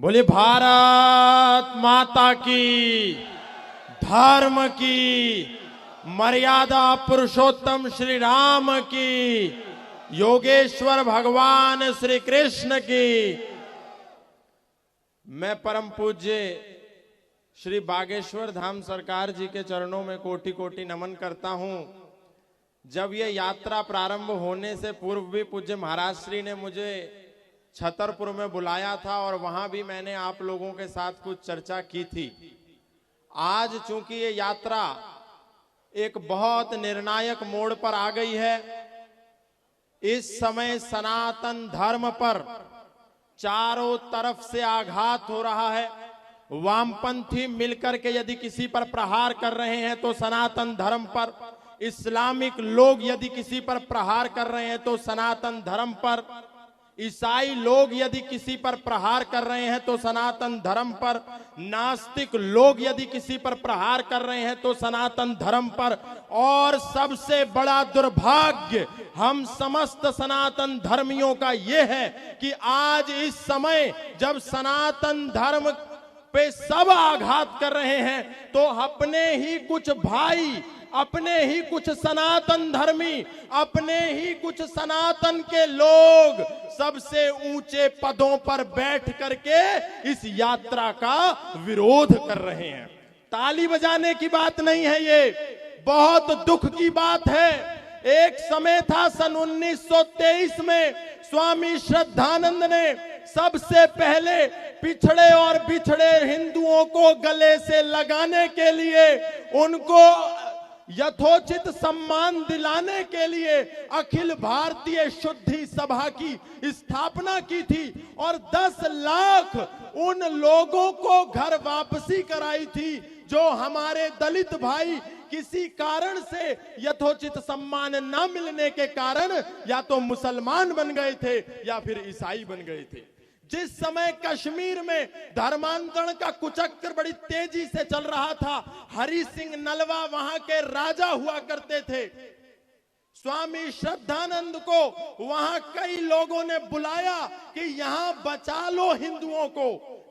बोले भारत माता की, धर्म की, मर्यादा पुरुषोत्तम श्री राम की, योगेश्वर भगवान श्री कृष्ण की। मैं परम पूज्य श्री बागेश्वर धाम सरकार जी के चरणों में कोटि कोटि नमन करता हूं। जब ये यात्रा प्रारंभ होने से पूर्व भी पूज्य महाराज श्री ने मुझे छतरपुर में बुलाया था और वहां भी मैंने आप लोगों के साथ कुछ चर्चा की थी। आज चूंकि ये यात्रा एक बहुत निर्णायक मोड़ पर आ गई है, इस समय सनातन धर्म पर चारों तरफ से आघात हो रहा है। वामपंथी मिलकर के यदि किसी पर प्रहार कर रहे हैं तो सनातन धर्म पर, इस्लामिक लोग यदि किसी पर प्रहार कर रहे हैं तो सनातन धर्म पर, ईसाई लोग यदि किसी पर प्रहार कर रहे हैं तो सनातन धर्म पर, नास्तिक लोग यदि किसी पर प्रहार कर रहे हैं तो सनातन धर्म पर। और सबसे बड़ा दुर्भाग्य हम समस्त सनातन धर्मियों का यह है कि आज इस समय जब सनातन धर्म पे सब आघात कर रहे हैं तो अपने ही कुछ भाई, अपने ही कुछ सनातन धर्मी, अपने ही कुछ सनातन के लोग सबसे ऊंचे पदों पर बैठ करके इस यात्रा का विरोध कर रहे हैं। ताली बजाने की बात नहीं है, ये बहुत दुख की बात है। एक समय था सन 1923 में स्वामी श्रद्धानंद ने सबसे पहले पिछड़े और बिछड़े हिंदुओं को गले से लगाने के लिए, उनको यथोचित सम्मान दिलाने के लिए अखिल भारतीय शुद्धि सभा की स्थापना की थी और 10 लाख उन लोगों को घर वापसी कराई थी जो हमारे दलित भाई किसी कारण से यथोचित सम्मान न मिलने के कारण या तो मुसलमान बन गए थे या फिर ईसाई बन गए थे। जिस समय कश्मीर में धर्मांतरण का कुचक्र बड़ी तेजी से चल रहा था, हरि सिंह नलवा वहां के राजा हुआ करते थे। स्वामी श्रद्धानंद को वहां कई लोगों ने बुलाया कि यहां बचा लो हिंदुओं को,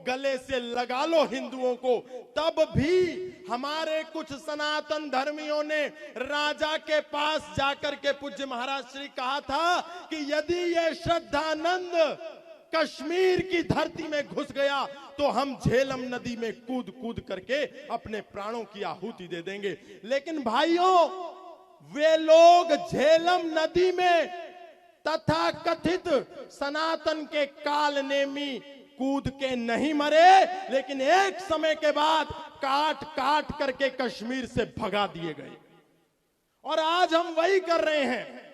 गले से लगा लो हिंदुओं को। तब भी हमारे कुछ सनातन धर्मियों ने राजा के पास जाकर के पूज्य महाराज श्री कहा था कि यदि ये श्रद्धानंद कश्मीर की धरती में घुस गया तो हम झेलम नदी में कूद कूद करके अपने प्राणों की आहुति दे देंगे। लेकिन भाइयों, वे लोग झेलम नदी में तथा कथित सनातन के कालनेमी कूद के नहीं मरे, लेकिन एक समय के बाद काट काट करके कश्मीर से भगा दिए गए। और आज हम वही कर रहे हैं।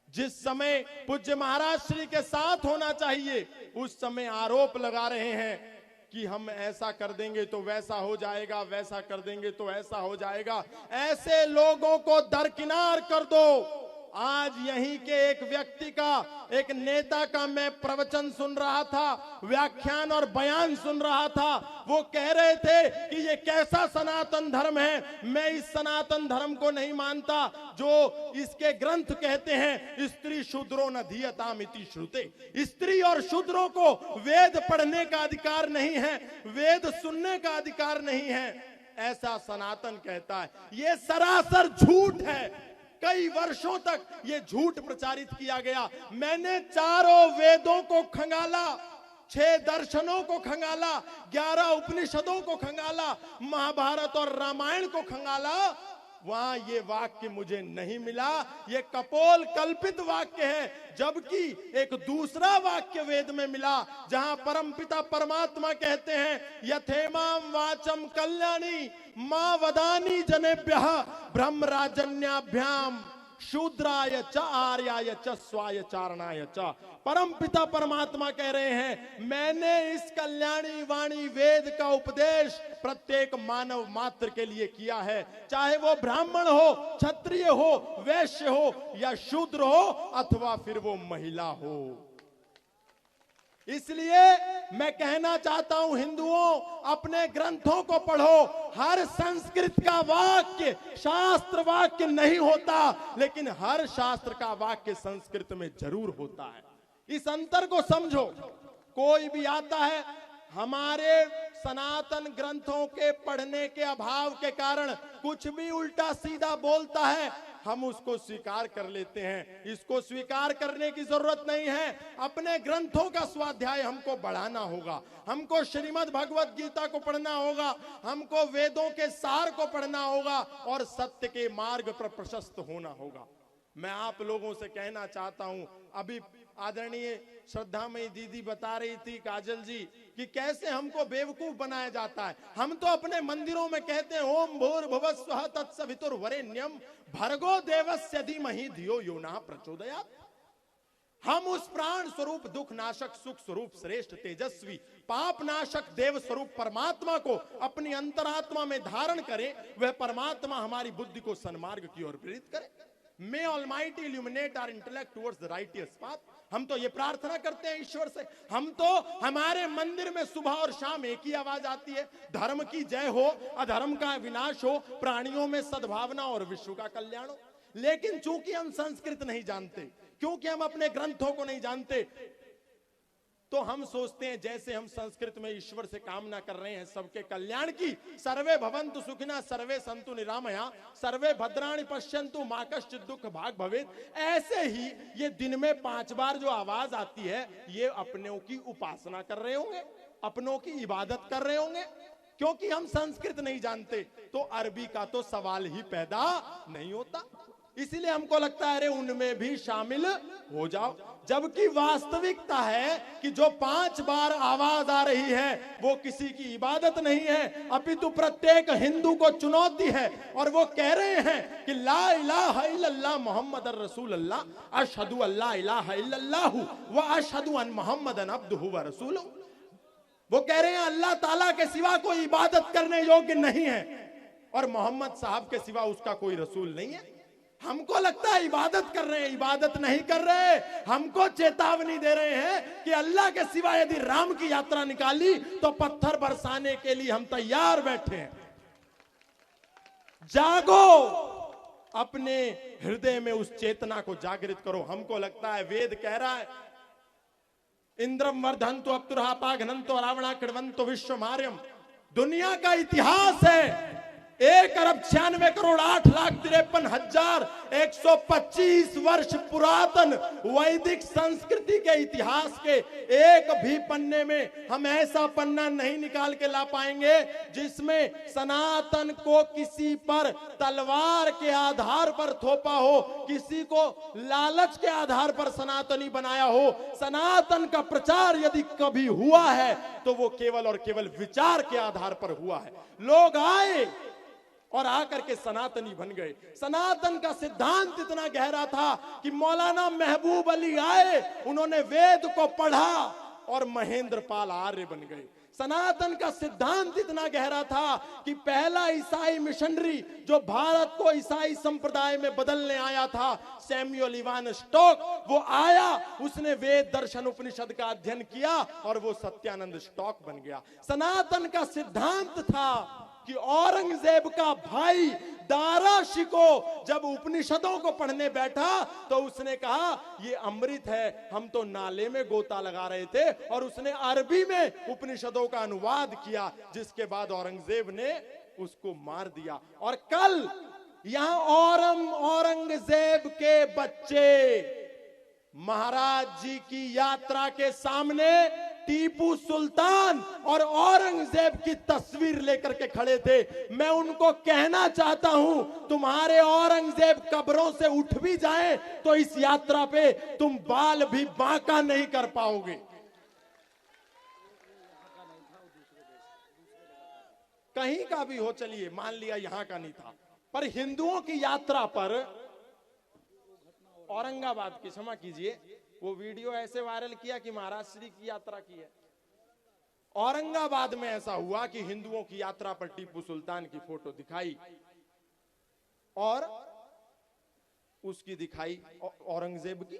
जिस समय पूज्य महाराज श्री के साथ होना चाहिए, उस समय आरोप लगा रहे हैं कि हम ऐसा कर देंगे तो वैसा हो जाएगा, वैसा कर देंगे तो ऐसा हो जाएगा। ऐसे लोगों को दरकिनार कर दो। आज यहीं के एक व्यक्ति का, एक नेता का मैं प्रवचन सुन रहा था, व्याख्यान और बयान सुन रहा था। वो कह रहे थे कि ये कैसा सनातन धर्म है, मैं इस सनातन धर्म को नहीं मानता जो इसके ग्रंथ कहते हैं स्त्री शूद्रो न धीयतामिति श्रुते। स्त्री और शूद्रों को वेद पढ़ने का अधिकार नहीं है, वेद सुनने का अधिकार नहीं है, ऐसा सनातन कहता है। ये सरासर झूठ है। कई वर्षों तक ये झूठ प्रचारित किया गया। मैंने चारों वेदों को खंगाला, 6 दर्शनों को खंगाला, 11 उपनिषदों को खंगाला, महाभारत और रामायण को खंगाला, वहां ये वाक्य मुझे नहीं मिला। ये कपोल कल्पित वाक्य है। जबकि एक दूसरा वाक्य वेद में मिला जहां परमपिता परमात्मा कहते हैं यथेमाम वाचम कल्याणी मां वदानी जनेभ्यः ब्रह्मराजन्याभ्याम शूद्राय च आर्याय च स्वाय चारणाय च। परम पिता परमात्मा कह रहे हैं, मैंने इस कल्याणी वाणी वेद का उपदेश प्रत्येक मानव मात्र के लिए किया है, चाहे वो ब्राह्मण हो, क्षत्रिय हो, वैश्य हो या शूद्र हो अथवा फिर वो महिला हो। इसलिए मैं कहना चाहता हूं, हिंदुओं, अपने ग्रंथों को पढ़ो। हर संस्कृत का वाक्य शास्त्र वाक्य नहीं होता, लेकिन हर शास्त्र का वाक्य संस्कृत में जरूर होता है। इस अंतर को समझो। कोई भी आता है, हमारे सनातन ग्रंथों के पढ़ने के अभाव के कारण कुछ भी उल्टा सीधा बोलता है, हम उसको स्वीकार कर लेते हैं। इसको स्वीकार करने की जरूरत नहीं है। अपने ग्रंथों का स्वाध्याय हमको बढ़ाना होगा, हमको श्रीमद् भगवत गीता को पढ़ना होगा, हमको वेदों के सार को पढ़ना होगा और सत्य के मार्ग पर प्रशस्त होना होगा। मैं आप लोगों से कहना चाहता हूं, अभी आदरणीय श्रद्धामयी दीदी बता रही थी काजल जी कि कैसे हमको बेवकूफ बनाया जाता है। हम तो अपने मंदिरों में कहते हैं ओम भूर्भुवः स्वः तत्सवितुर्वरेण्यम भर्गो देवस्य धीमहि धियो यो नः प्रचोदयात्। हम उस प्राण स्वरूप, दुख नाशक, सुख स्वरूप, श्रेष्ठ, तेजस्वी, पाप नाशक देव स्वरूप परमात्मा को अपनी अंतरात्मा में धारण करें। वह परमात्मा हमारी बुद्धि को सन्मार्ग की ओर प्रेरित करे। May Almighty illuminate our intellect towards the righteous path। हम तो ये प्रार्थना करते हैं ईश्वर से। हम तो, हमारे मंदिर में सुबह और शाम एक ही आवाज आती है, धर्म की जय हो, अधर्म का विनाश हो, प्राणियों में सद्भावना और विश्व का कल्याण हो। लेकिन चूंकि हम संस्कृत नहीं जानते, क्योंकि हम अपने ग्रंथों को नहीं जानते, तो हम सोचते हैं जैसे हम संस्कृत में ईश्वर से कामना कर रहे हैं सबके कल्याण की, सर्वे भवन्तु सुखिनः सर्वे सन्तु निरामया सर्वे भद्राणि पश्यन्तु मा कश्चित् दुःख भाग् भवेत्। ऐसे ही ये दिन में 5 बार जो आवाज आती है, ये अपनों की उपासना कर रहे होंगे, अपनों की इबादत कर रहे होंगे। क्योंकि हम संस्कृत नहीं जानते तो अरबी का तो सवाल ही पैदा नहीं होता। इसलिए हमको लगता है अरे उनमें भी शामिल हो जाओ, जबकि वास्तविकता है कि जो 5 बार आवाज आ रही है वो किसी की इबादत नहीं है, अपितु प्रत्येक हिंदू को चुनौती है। और वो कह रहे हैं कि ला इलाहा इल्लल्लाह मुहम्मदुर रसूलुल्लाह अशहदु अल्ला इलाहा इल्लल्लाहु व अशहदु अन मुहम्मदन अब्दुहु व रसूलुहु। वो कह रहे हैं अल्लाह ताला के सिवा कोई इबादत करने योग्य नहीं है और मोहम्मद साहब के सिवा उसका कोई रसूल नहीं है। हमको लगता है इबादत कर रहे हैं, इबादत नहीं कर रहे। हमको चेतावनी दे रहे हैं कि अल्लाह के सिवा यदि राम की यात्रा निकाली तो पत्थर बरसाने के लिए हम तैयार बैठे हैं। जागो, अपने हृदय में उस चेतना को जागृत करो। हमको लगता है वेद कह रहा है इंद्रम वर्धंतो अप्तुरहा पाघनंतो रावणा कृण्वन्तो विश्वमार्यम। दुनिया का इतिहास है 1,98,08,53,125 वर्ष पुरातन वैदिक संस्कृति के इतिहास के एक भी पन्ने में हम ऐसा पन्ना नहीं निकाल के ला पाएंगे जिसमें सनातन को किसी पर तलवार के आधार पर थोपा हो, किसी को लालच के आधार पर सनातनी बनाया हो। सनातन का प्रचार यदि कभी हुआ है तो वो केवल और केवल विचार के आधार पर हुआ है। लोग आए और आकर के सनातनी बन गए। सनातन का सिद्धांत इतना गहरा था कि मौलाना महबूब अली आए, उन्होंने वेद को पढ़ा और महेंद्र पाल आर्य बन गए। सनातन का सिद्धांत इतना गहरा था कि पहला ईसाई मिशनरी जो भारत को ईसाई संप्रदाय में बदलने आया था, सैमुअल इवान स्टॉक, वो आया, उसने वेद दर्शन उपनिषद का अध्ययन किया और वो सत्यानंद स्टॉक बन गया। सनातन का सिद्धांत था कि औरंगजेब का भाई दारा शिको जब उपनिषदों को पढ़ने बैठा तो उसने कहा ये अमृत है, हम तो नाले में गोता लगा रहे थे, और उसने अरबी में उपनिषदों का अनुवाद किया, जिसके बाद औरंगजेब ने उसको मार दिया। और कल यहां औरंगजेब के बच्चे महाराज जी की यात्रा के सामने टीपू सुल्तान और औरंगजेब की तस्वीर लेकर के खड़े थे। मैं उनको कहना चाहता हूं, तुम्हारे औरंगजेब कब्रों से उठ भी जाएं तो इस यात्रा पे तुम बाल भी बांका नहीं कर पाओगे। कहीं का भी हो, चलिए मान लिया यहां का नहीं था, पर हिंदुओं की यात्रा पर औरंगाबाद की, क्षमा कीजिए, वो वीडियो ऐसे वायरल किया कि महाराज श्री की यात्रा की है। औरंगाबाद में ऐसा हुआ कि हिंदुओं की यात्रा पर टीपू सुल्तान की फोटो दिखाई और उसकी दिखाई औरंगजेब की।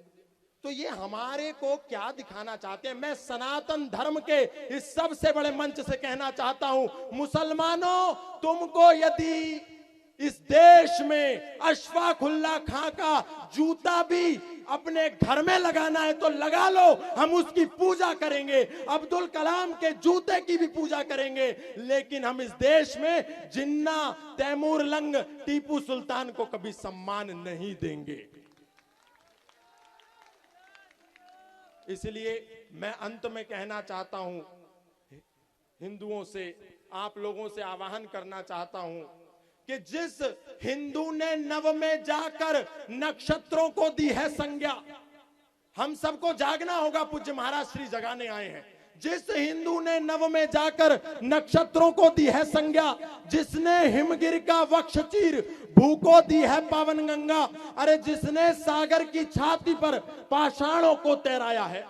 तो ये हमारे को क्या दिखाना चाहते हैं? मैं सनातन धर्म के इस सबसे बड़े मंच से कहना चाहता हूं, मुसलमानों, तुमको यदि इस देश में अशफाक उल्लाह खां का जूता भी अपने घर में लगाना है तो लगा लो, हम उसकी पूजा करेंगे। अब्दुल कलाम के जूते की भी पूजा करेंगे, लेकिन हम इस देश में जिन्ना, तैमूर लंग, टीपू सुल्तान को कभी सम्मान नहीं देंगे। इसलिए मैं अंत में कहना चाहता हूं, हिंदुओं से, आप लोगों से आह्वान करना चाहता हूं कि जिस हिंदू ने नव में जाकर नक्षत्रों को दी है संज्ञा, हम सबको जागना होगा, पूज्य महाराज श्री जगाने आए हैं। जिस हिंदू ने नव में जाकर नक्षत्रों को दी है संज्ञा, जिसने हिमगिर का वक्ष चीर भू को दी है पावन गंगा, अरे जिसने सागर की छाती पर पाषाणों को तैराया है,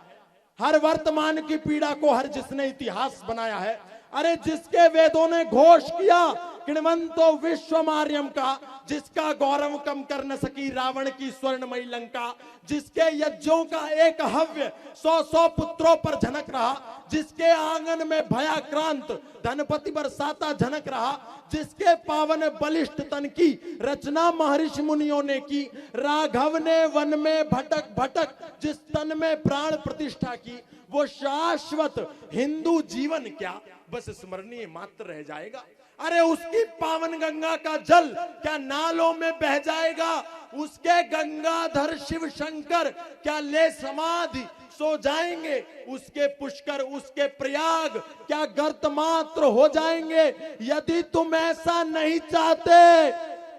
हर वर्तमान की पीड़ा को हर जिसने इतिहास बनाया है, अरे जिसके वेदों ने घोष किया किणवंतो विश्वमार्यम का, जिसका गौरव कम कर न सकी रावण की स्वर्णमयी लंका, जिसके यज्ञों का एक हव्य 100 पुत्रों पर झनक रहा, जिसके आंगन में भयाक्रांत धनपति बरसाता झनक रहा, जिसके पावन बलिष्ठ तन की रचना महर्षि मुनियों ने की, राघव ने वन में भटक भटक जिस तन में प्राण प्रतिष्ठा की, वो शाश्वत हिंदू जीवन क्या बस स्मरणीय मात्र रह जाएगा। अरे उसकी पावन गंगा का जल क्या नालों में बह जाएगा? उसके गंगाधर शिव शंकर क्या ले समाधि सो जाएंगे? उसके पुष्कर, उसके प्रयाग क्या गर्त मात्र हो जाएंगे? यदि तुम ऐसा नहीं चाहते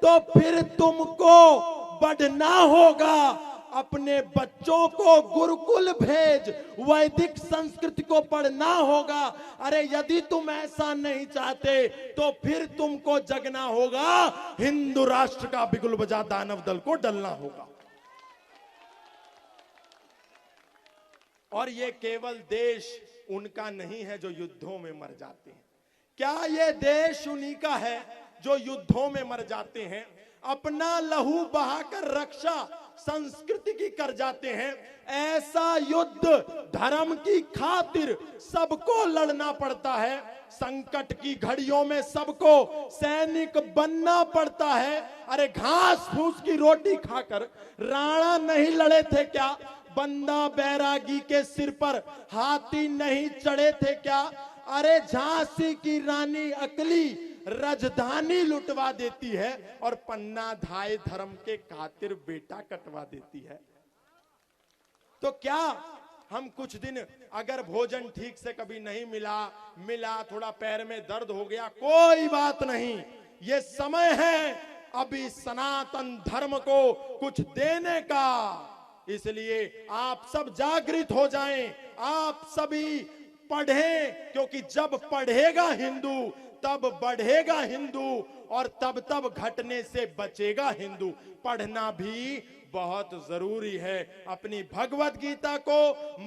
तो फिर तुमको बढ़ना होगा, अपने बच्चों को गुरुकुल भेज वैदिक संस्कृति को पढ़ना होगा। अरे यदि तुम ऐसा नहीं चाहते तो फिर तुमको जगना होगा, हिंदू राष्ट्र का बिगुल बजा दानव दल को डलना होगा। और ये केवल देश उनका नहीं है जो युद्धों में मर जाते हैं। क्या ये देश उन्हीं का है जो युद्धों में मर जाते हैं, अपना लहू बहाकर रक्षा संस्कृति की कर जाते हैं? ऐसा युद्ध धर्म की खातिर सबको लड़ना पड़ता है। संकट की घड़ियों में सबको सैनिक बनना पड़ता है। अरे घास फूस की रोटी खाकर राणा नहीं लड़े थे क्या? बंदा बैरागी के सिर पर हाथी नहीं चढ़े थे क्या? अरे झांसी की रानी अकली राजधानी लुटवा देती है और पन्ना धाय धर्म के खातिर बेटा कटवा देती है। तो क्या हम कुछ दिन अगर भोजन ठीक से कभी नहीं मिला थोड़ा पैर में दर्द हो गया, कोई बात नहीं, ये समय है अभी सनातन धर्म को कुछ देने का। इसलिए आप सब जागृत हो जाएं, आप सभी पढ़ें, क्योंकि जब पढ़ेगा हिंदू तब बढ़ेगा हिंदू और तब घटने से बचेगा हिंदू। पढ़ना भी बहुत जरूरी है। अपनी भगवत गीता को,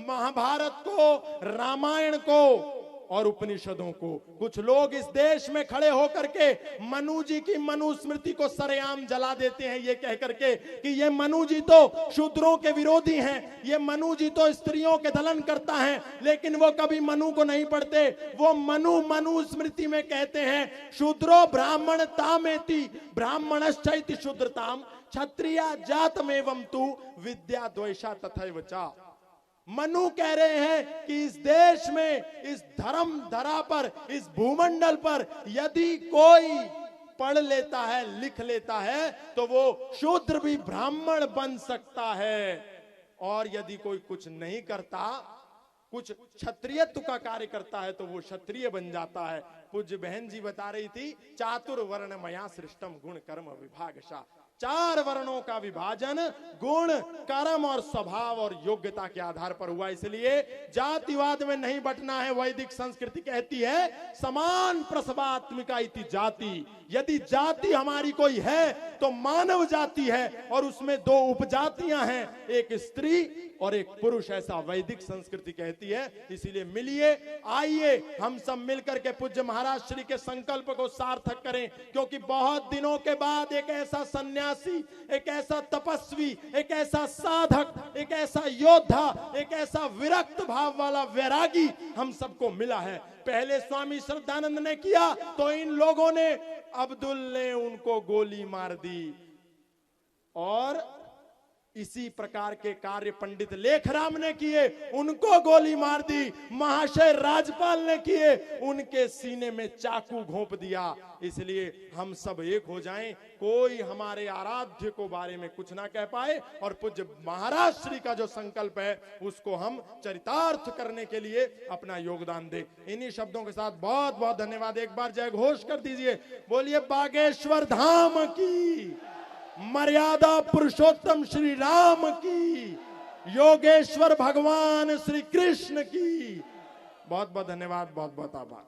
महाभारत को, रामायण को और उपनिषदों को। कुछ लोग इस देश में खड़े होकर के मनु जी की मनुस्मृति को सरेआम जला देते हैं, ये कह करके कि ये मनु जी तो शूद्रों के विरोधी हैं, ये मनु जी तो स्त्रियों के दलन करता है। लेकिन वो कभी मनु को नहीं पढ़ते। वो मनुस्मृति में कहते हैं शूद्रो ब्राह्मण तामेति ब्राह्मणश्चैति शूद्रताम क्षत्रिया जातमेवं तु विद्या द्वेषा तथैव च। मनु कह रहे हैं कि इस देश में, इस धर्म धरा पर, इस भूमंडल पर यदि कोई पढ़ लेता है, लिख लेता है, तो वो शूद्र भी ब्राह्मण बन सकता है। और यदि कोई कुछ नहीं करता, कुछ क्षत्रियत्व का कार्य करता है, तो वो क्षत्रिय बन जाता है। पूज्य बहन जी बता रही थी, चातुर्वर्ण मया सृष्टम गुण कर्म विभागशा। 4 वर्णों का विभाजन गुण, कर्म और स्वभाव और योग्यता के आधार पर हुआ। इसलिए जातिवाद में नहीं बटना है। वैदिक संस्कृति कहती है समान प्रसवात्मिका इति जाति। यदि जाति हमारी कोई है तो मानव जाति है, और उसमें 2 उपजातियां हैं, एक स्त्री और एक पुरुष, ऐसा वैदिक संस्कृति कहती है। इसीलिए मिलिए, आइए हम सब मिलकर के पूज्य महाराज श्री के संकल्प को सार्थक करें, क्योंकि बहुत दिनों के बाद एक ऐसा सन्यास सन्यासी, एक ऐसा तपस्वी, एक ऐसा साधक, एक ऐसा योद्धा, एक ऐसा विरक्त भाव वाला वैरागी हम सबको मिला है। पहले स्वामी श्रद्धानंद ने किया तो इन लोगों ने, अब्दुल ने उनको गोली मार दी, और इसी प्रकार के कार्य पंडित लेखराम ने किए, उनको गोली मार दी। महाशय राजपाल ने किए, उनके सीने में चाकू घोंप दिया। इसलिए हम सब एक हो जाएं, कोई हमारे आराध्य को बारे में कुछ ना कह पाए, और पूज्य महाराज श्री का जो संकल्प है उसको हम चरितार्थ करने के लिए अपना योगदान दें। इन्हीं शब्दों के साथ बहुत बहुत धन्यवाद। एक बार जय घोष कर दीजिए, बोलिए बागेश्वर धाम की, मर्यादा पुरुषोत्तम श्री राम की, योगेश्वर भगवान श्री कृष्ण की। बहुत बहुत धन्यवाद, बहुत बहुत आभार।